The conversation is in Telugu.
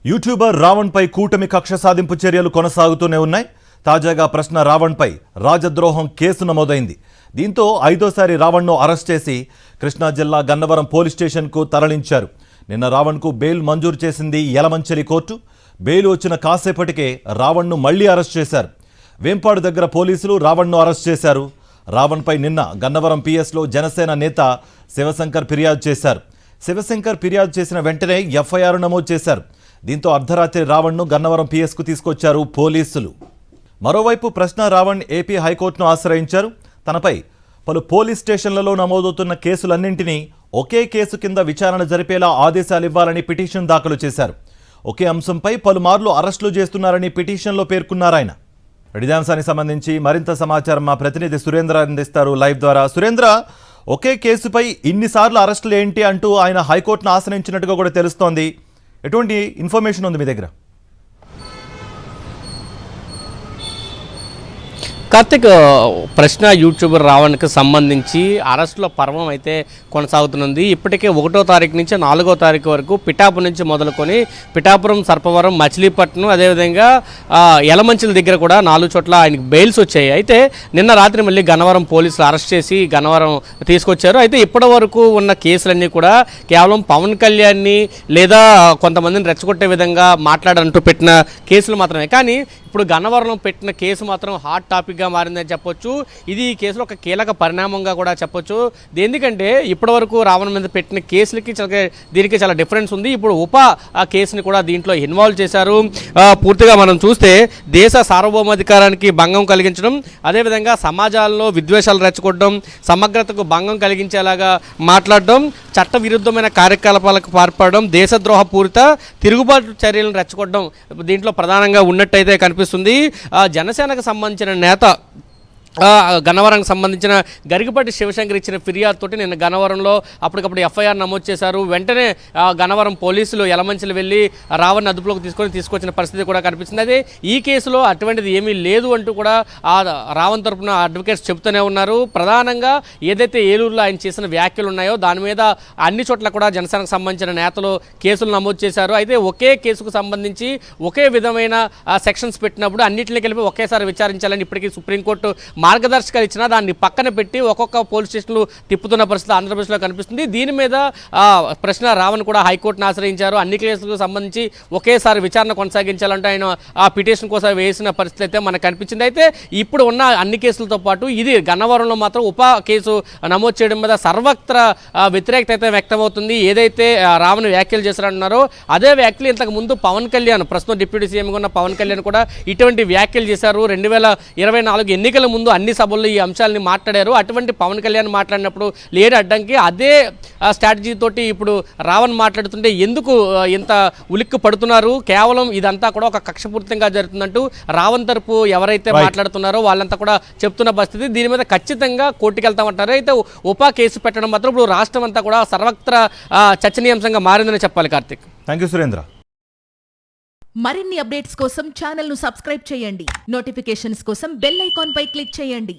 యూట్యూబర్ రావణ్ పై కూటమి కక్ష సాధింపు చర్యలు కొనసాగుతూనే ఉన్నాయి. తాజాగా ప్రశ్న రావణ్ పై రాజద్రోహం కేసు నమోదైంది. దీంతో ఐదోసారి రావణ్ను అరెస్ట్ చేసి కృష్ణా జిల్లా గన్నవరం పోలీస్ స్టేషన్కు తరలించారు. నిన్న రావణ్కు బెయిల్ మంజూరు చేసింది యలమంచిలి కోర్టు. బెయిల్ వచ్చిన కాసేపటికే రావణ్ను మళ్లీ అరెస్ట్ చేశారు. వేంపాడు దగ్గర పోలీసులు రావణ్ను అరెస్ట్ చేశారు. రావణ్పై నిన్న గన్నవరం పిఎస్లో జనసేన నేత శివశంకర్ ఫిర్యాదు చేశారు. శివశంకర్ ఫిర్యాదు చేసిన వెంటనే ఎఫ్ఐఆర్ నమోదు చేశారు. దీంతో అర్ధరాత్రి రావణ్ను గన్నవరం పిఎస్కు తీసుకొచ్చారు పోలీసులు. మరోవైపు ప్రశ్న రావణ్ ఏపీ హైకోర్టును ఆశ్రయించారు. తనపై పలు పోలీస్ స్టేషన్లలో నమోదవుతున్న కేసులన్నింటినీ ఒకే కేసు కింద విచారణ జరిపేలా ఆదేశాలు ఇవ్వాలని పిటిషన్ దాఖలు చేశారు. ఒకే అంశంపై పలుమార్లు అరెస్టులు చేస్తున్నారని పిటిషన్లో పేర్కొన్నారాయన. ఇదే అంశానికి సంబంధించి మరింత సమాచారం మా ప్రతినిధి సురేంద్ర అందిస్తారు లైవ్ ద్వారా. సురేంద్ర, ఒకే కేసుపై ఇన్నిసార్లు అరెస్టులు ఏంటి అంటూ ఆయన హైకోర్టును ఆశ్రయించినట్టుగా కూడా తెలుస్తోంది. ఎటువంటి ఇన్ఫర్మేషన్ ఉంది మీ దగ్గర? కార్తిక్, ప్రశ్న యూట్యూబర్ రావణ్కి సంబంధించి అరెస్టుల పర్వం అయితే కొనసాగుతున్నది. ఇప్పటికే 1వ తారీఖు నుంచి 4వ తారీఖు వరకు పిఠాపురం నుంచి మొదలుకొని పిఠాపురం, సర్పవరం, మచిలీపట్నం, అదేవిధంగా యలమంచిల దగ్గర కూడా 4 చోట్ల ఆయనకి బెయిల్స్ వచ్చాయి. అయితే నిన్న రాత్రి మళ్ళీ గన్నవరం పోలీసులు అరెస్ట్ చేసి గన్నవరం తీసుకొచ్చారు. అయితే ఇప్పటి వరకు ఉన్న కేసులన్నీ కూడా కేవలం పవన్ కళ్యాణ్ని లేదా కొంతమందిని రెచ్చగొట్టే విధంగా మాట్లాడంటూ పెట్టిన కేసులు మాత్రమే. కానీ ఇప్పుడు గన్నవరంలో పెట్టిన కేసు మాత్రం హాట్ టాపిక్గా మారిందని చెప్పొచ్చు. ఇది ఈ కేసులో ఒక కీలక పరిణామంగా కూడా చెప్పొచ్చు. ఎందుకంటే ఇప్పటివరకు రావణ్ మీద పెట్టిన కేసులకి దీనికి చాలా డిఫరెన్స్ ఉంది. ఇప్పుడు కేసుని కూడా దీంట్లో ఇన్వాల్వ్ చేశారు. పూర్తిగా మనం చూస్తే దేశ సార్వభౌమాధికారానికి భంగం కలిగించడం, అదేవిధంగా సమాజాల్లో విద్వేషాలు రెచ్చగొట్టడం, సమగ్రతకు భంగం కలిగించేలాగా మాట్లాడడం, చట్ట విరుద్ధమైన కార్యకలాపాలకు పాల్పడడం, దేశద్రోహపూరిత తిరుగుబాటు చర్యలను రెచ్చగొట్టడం దీంట్లో ప్రధానంగా ఉన్నట్టయితే కనిపిస్తుంది. జనసేనకు సంబంధించిన నేత గన్నవరానికి సంబంధించిన గరికపాటి శివశంకర్ ఇచ్చిన ఫిర్యాదుతోటి నిన్న గన్నవరంలో అప్పటికప్పుడు ఎఫ్ఐఆర్ నమోదు చేశారు. వెంటనే గన్నవరం పోలీసులు యలమంచిలి వెళ్ళి రావణ్ అదుపులోకి తీసుకొచ్చిన పరిస్థితి కూడా కనిపిస్తుంది. అదే ఈ కేసులో అటువంటిది ఏమీ లేదు అంటూ కూడా రావణ్ తరపున అడ్వకేట్స్ చెబుతూనే ఉన్నారు. ప్రధానంగా ఏదైతే ఏలూరులో ఆయన చేసిన వ్యాఖ్యలు ఉన్నాయో దాని మీద అన్ని చోట్ల కూడా జనసేనకు సంబంధించిన నేతలు కేసులు నమోదు చేశారు. అయితే ఒకే కేసుకు సంబంధించి ఒకే విధమైన సెక్షన్స్ పెట్టినప్పుడు అన్నింటినీ కలిపి ఒకేసారి విచారించాలని ఇప్పటికీ సుప్రీంకోర్టు మార్గదర్శకాలు ఇచ్చినా దాన్ని పక్కన పెట్టి ఒక్కొక్క పోలీస్ స్టేషన్లు తిప్పుతున్న పరిస్థితి ఆంధ్రప్రదేశ్లో కనిపిస్తుంది. దీని మీద ప్రశ్న రావణ్ కూడా హైకోర్టును ఆశ్రయించారు. అన్ని కేసులకు సంబంధించి ఒకేసారి విచారణ కొనసాగించాలంటే ఆయన ఆ పిటిషన్ కోసం వేసిన పరిస్థితి అయితే మనకు కనిపించింది. అయితే ఇప్పుడు ఉన్న అన్ని కేసులతో పాటు ఇది గన్నవరంలో మాత్రం కేసు నమోదు చేయడం మీద సర్వత్రా వ్యతిరేకత అయితే వ్యక్తమవుతుంది. ఏదైతే రావణ్ వ్యాఖ్యలు చేశారంటున్నారో అదే వ్యాఖ్యలు ఇంతకు ముందు పవన్ కళ్యాణ్, ప్రస్తుతం డిప్యూటీ సీఎంగా ఉన్న పవన్ కళ్యాణ్ కూడా ఇటువంటి వ్యాఖ్యలు చేశారు. 2024 ఎన్నికల ముందు అన్ని సభల్లో ఈ అంశాలని మాట్లాడారు. అటువంటి పవన్ కళ్యాణ్ మాట్లాడినప్పుడు లేని అడ్డంకి అదే స్ట్రాటజీ తోటి ఇప్పుడు రావణ్ మాట్లాడుతుంటే ఎందుకు ఇంత ఉలిక్కి పడుతున్నారు? కేవలం ఇదంతా కూడా ఒక కక్షపూరితంగా జరుగుతుందంటూ రావణ్ తరపు ఎవరైతే మాట్లాడుతున్నారో వాళ్ళంతా కూడా చెప్తున్న పరిస్థితి. దీని మీద ఖచ్చితంగా కోర్టుకు వెళ్తామంటారు. అయితే కేసు పెట్టడం మాత్రం ఇప్పుడు రాష్ట్రం అంతా కూడా సర్వత్రా చర్చనీయాంశంగా మారిందని చెప్పాలి. Karthik, thank you Surendra. మరిన్ని అప్డేట్స్ కోసం ఛానల్ ను సబ్స్క్రైబ్ చేయండి. నోటిఫికేషన్స్ కోసం బెల్ ఐకాన్ పై క్లిక్ చేయండి.